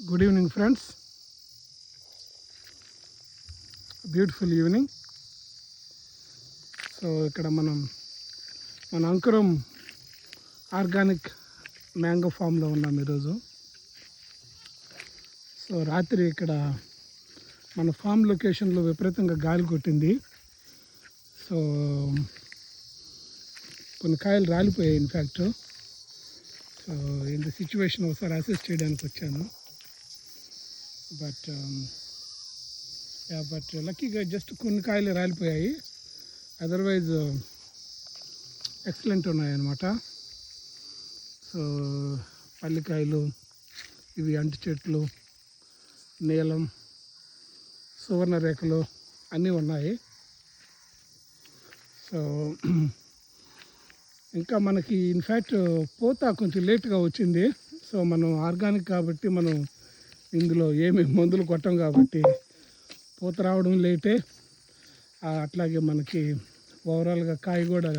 Good evening friends, beautiful evening. So ఇక్కడ మన అంకురం ఆర్గానిక్ మ్యాంగో ఫామ్లో ఉన్నాం ఈరోజు. సో రాత్రి ఇక్కడ మన ఫామ్ లొకేషన్లో విపరీతంగా గాలి కొట్టింది. సో కొన్ని కాయలు రాలిపోయాయి. In fact so in the situation ఒకసారి అసెస్ చేయడానికి వచ్చాను. బట్ లక్కీగా జస్ట్ కొన్ని కాయలు రాలిపోయాయి, అదర్వైజ్ ఎక్సలెంట్ ఉన్నాయన్నమాట. సో పల్లికాయలు, ఇవి అంటు చెట్లు, నీలం, సువర్ణ రేఖలు అన్నీ ఉన్నాయి. సో ఇంకా మనకి ఇన్ఫ్యాక్ట్ పూత కొంచెం లేట్గా వచ్చింది. సో మనం ఆర్గానిక్ కాబట్టి మనం ఇందులో ఏమి మందులు కొట్టం కాబట్టి పూత రావడం లేటే. అట్లాగే మనకి ఓవరాల్గా కాయ కూడా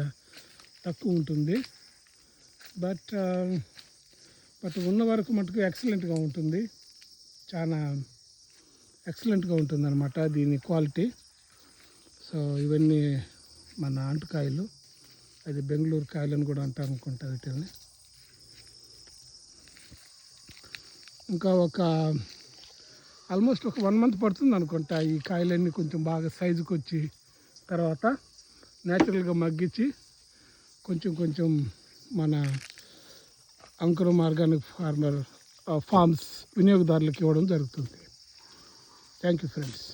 తక్కువ ఉంటుంది. బట్ ఉన్న వరకు మటుకు ఎక్సలెంట్గా ఉంటుంది, చాలా ఎక్సలెంట్గా ఉంటుంది అనమాట దీని క్వాలిటీ. సో ఇవన్నీ మన అంటుకాయలు, అది బెంగళూరు కాయలని కూడా అంటారు అనుకుంటా వీటిని. ఇంకా ఆల్మోస్ట్ ఒక 1 month పడుతుంది అనుకుంటా ఈ కాయలన్నీ కొంచెం బాగా సైజుకి వచ్చి, తర్వాత న్యాచురల్గా మగ్గించి కొంచెం మన అంకురం ఆర్గానిక్ ఫార్మర్ ఫార్మ్స్ వినియోగదారులకు ఇవ్వడం జరుగుతుంది. Thank you friends.